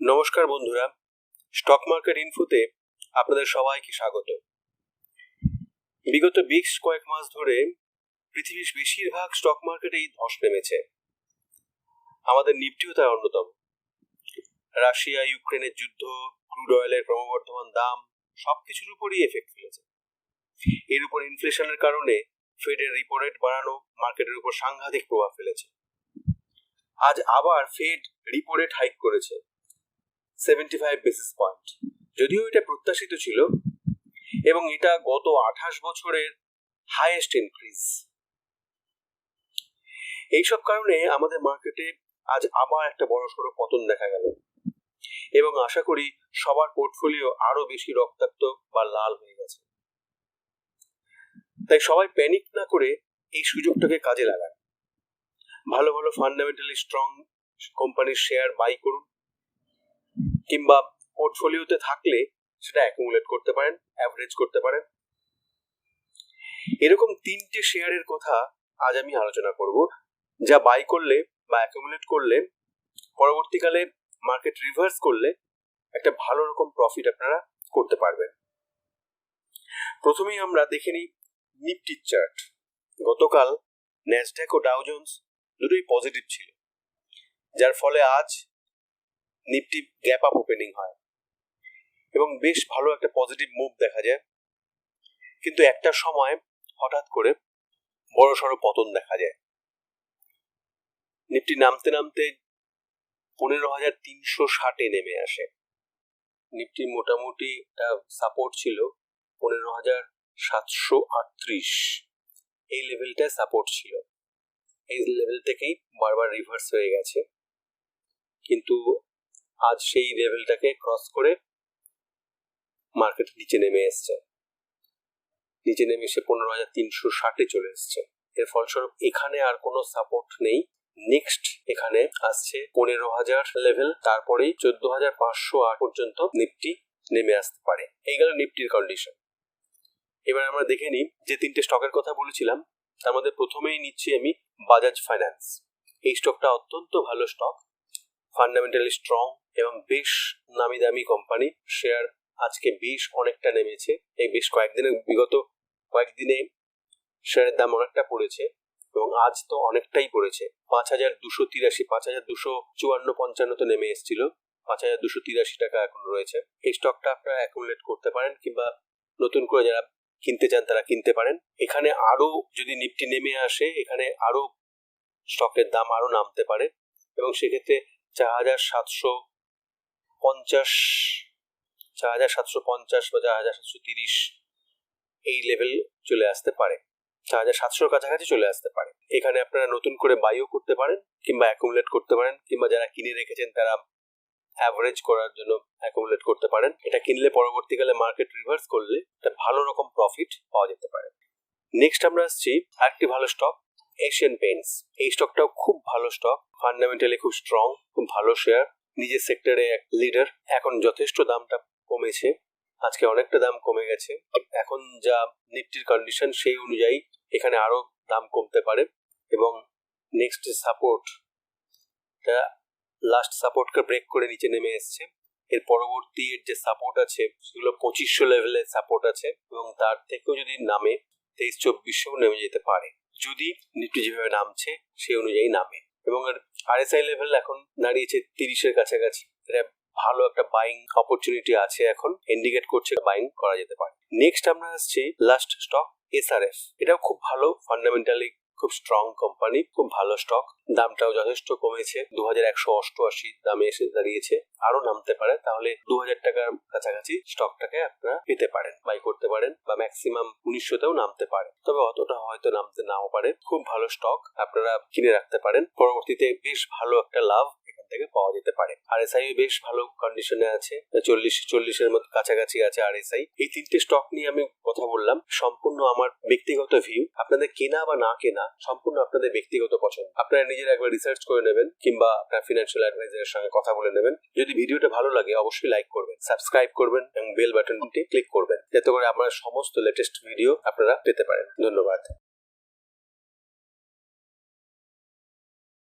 নমস্কার বন্ধুরা, stock market ইনফোতে আপনাদের সবাইকে স্বাগত। বিগত বেশ কয়েক মাস ধরে পৃথিবীর বেশিরভাগ স্টক মার্কেটেই ধস নেমেছে। আমাদের নিফটিও তার অন্যতম। রাশিয়া ইউক্রেনের যুদ্ধ, ক্রুড অয়েলের ক্রমবর্ধমান দাম সবকিছুর উপরই এফেক্ট ফেলেছে। এর উপর ইনফ্লেশনের কারণে ফেডের রিপো রেট বাড়ানো মার্কেটের উপর সাংঘাতিক প্রভাব ফেলেছে। আজ আবার ফেড রিপো রেট হাইক করেছে 75 বেসিস পয়েন্ট। যদিও এটা প্রত্যাশিত ছিল এবং এটা গত 28 বছরের হাইয়েস্ট ইনক্রিজ। এইসব কারণে আমাদের মার্কেটে আজ আবার একটা বড়সড় পতন দেখা গেল এবং আশা করি সবার পোর্টফোলিও আরো বেশি রক্তাক্ত বা লাল হয়ে গেছে। তাই সবাই প্যানিক না করে এই সুযোগটাকে কাজে লাগান। ভালো ভালো ফান্ডামেন্টালি স্ট্রং কোম্পানির শেয়ার বাই করুন, কিংবা পোর্টফোলিওতে থাকলে সেটা অ্যাকুমুলেট করতে পারেন, অ্যাভারেজ করতে পারেন। এরকম 3টে শেয়ারের কথা আজ আমি আলোচনা করব, যা বাই করলে বা অ্যাকুমুলেট করলে পরবর্তীকালে মার্কেট রিভার্স করলে একটা ভালো রকম প্রফিট আপনারা করতে পারবেন। প্রথমেই আমরা দেখে নিই নিফটির চার্ট। গতকাল ন্যাসড্যাক ও ডাও জোন্স দুটোই পজিটিভ ছিল, যার ফলে আজ নিফটি গ্যাপ আপ ওপেনিং হয় এবং বেশ ভালো একটা পজিটিভ মুভ দেখা যায়। কিন্তু একটা সময় হঠাৎ করে বড়সড় পতন দেখা যায়। নিফটি নামতে নামতে 15,360 নেমে আসে। নিফটি মোটামুটি একটা সাপোর্ট ছিল 15,738, এই লেভেলটা সাপোর্ট ছিল। এই লেভেল থেকেই বারবার রিভার্স হয়ে গেছে, কিন্তু আজ সেই লেভেলটাকে ক্রস করে মার্কেট নিচে নেমে এসছে। নিচে নেমে এসে 15,360 চলে এসছে। এর ফলস্বরূপ এখানে আর কোনো সাপোর্ট নেই। নেক্সট এখানে আসছে 15,000 লেভেল, তারপরেই 14,508 পর্যন্ত নিফটি নেমে আসতে পারে। এই গেল নিফটির কন্ডিশন। এবার আমরা দেখে নিই যে 3টে স্টকের কথা বলেছিলাম, তার মধ্যে প্রথমেই নিচ্ছি আমি বাজাজ ফাইন্যান্স। এই স্টকটা অত্যন্ত ভালো স্টক, ফান্ডামেন্টালি স্ট্রং এবং বেশ নামি দামি কোম্পানি। শেয়ার আজকে বেশ অনেকটা নেমেছে। এই বেশ বিগত কয়েকদিনে শেয়ারের দাম অনেকটা পড়েছে এবং আজ তো অনেকটাই পড়েছে। 5,283, 5,254-55 তো নেমে এসেছিল, 5,283 টাকা এখন রয়েছে। এই স্টকটা আপনারা অ্যাকুমুলেট করতে পারেন, কিংবা নতুন করে যারা কিনতে চান তারা কিনতে পারেন। এখানে আরো যদি নিফটি নেমে আসে, এখানে আরো স্টকের দাম আরো নামতে পারে এবং সেক্ষেত্রে 4,750 বা 4,730 এই লেভেল চলে আসতে পারে, 4,700 কাছাকাছি চলে আসতে পারে। এখানে আপনারা নতুন করে বাইও করতে পারেন কিংবা অ্যাকুমুলেট করতে পারেন, কিংবা যারা কিনে রেখেছেন তারা অ্যাভারেজ করার জন্য অ্যাকুমুলেট করতে পারেন। এটা কিনলে পরবর্তীকালে মার্কেট রিভার্স করলে একটা ভালো রকম প্রফিট পাওয়া যেতে পারে। নেক্সট আমরা আসছি আরেকটি ভালো স্টক, এশিয়ান পেইন্টস। এই স্টকটাও খুব ভালো স্টক, ফান্ডামেন্টালি খুব স্ট্রং, খুব ভালো শেয়ার, নিজের সেক্টরে লিডার। এখন যথেষ্ট দামটা কমেছে, আজকে অনেকটা দাম কমে গেছে। এখন যা নিফটির কন্ডিশন সেই অনুযায়ী এখানে আরো দাম কমতে পারে এবং নেক্সট সাপোর্ট, লাস্ট সাপোর্টকে ব্রেক করে নিচে নেমে এসছে। এর পরবর্তী এর যে সাপোর্ট আছে সেগুলো 2,500 লেভেলের সাপোর্ট আছে এবং তার থেকেও যদি নামে 23-2400 নেমে যেতে পারে, যদি নিফটি যেভাবে নামছে সেই অনুযায়ী নামে। এবং আরএসআই লেভেল এখন দাঁড়িয়েছে 30-এর কাছাকাছি। ভালো একটা বাইং অপরচুনিটি আছে, এখন ইন্ডিকেট করছে বাইং করা যেতে পারে। নেক্সট আমরা আসছি লাস্ট স্টক, এসআরএফ। এটাও খুব ভালো, ফান্ডামেন্টালি খুব স্ট্রং কোম্পানি, খুব ভালো স্টক। দামটাও যথেষ্ট কমেছে, 2,188 দামে এসে দাঁড়িয়েছে, আরো নামতে পারে। তাহলে 2,000 টাকার কাছাকাছি স্টকটাকে আপনারা পেতে পারেন, বাই করতে পারেন, বা ম্যাক্সিমাম 1,900-তেও নামতে পারে, তবে অতটা হয়তো নামতে নাও পারে। খুব ভালো স্টক, আপনারা কিনে রাখতে পারেন, পরবর্তীতে বেশ ভালো একটা লাভ থেকে পাওয়া যেতে পারে। আরএসআই বেশ ভালো কন্ডিশনে আছে, 40-40-এর মতো কাছাকাছি আছে আরএসআই। এই 3টে স্টক নিয়ে আমি কথা বললাম, সম্পূর্ণ আমার ব্যক্তিগত ভিউ। আপনাদের কেনা বা না কেনা সম্পূর্ণ আপনাদের ব্যক্তিগত পছন্দ। আপনারা নিজেরা একবার রিসার্চ করে নেবেন, কিংবা আপনার ফিনান্সিয়াল অ্যাডভাইজারের সঙ্গে কথা বলে নেবেন। যদি ভিডিওটা ভালো লাগে অবশ্যই লাইক করবেন, সাবস্ক্রাইব করবেন এবং বেল বাটনটি ক্লিক করবেন, যাতে করে আমার সমস্ত লেটেস্ট ভিডিও আপনারা পেতে পারেন। ধন্যবাদ।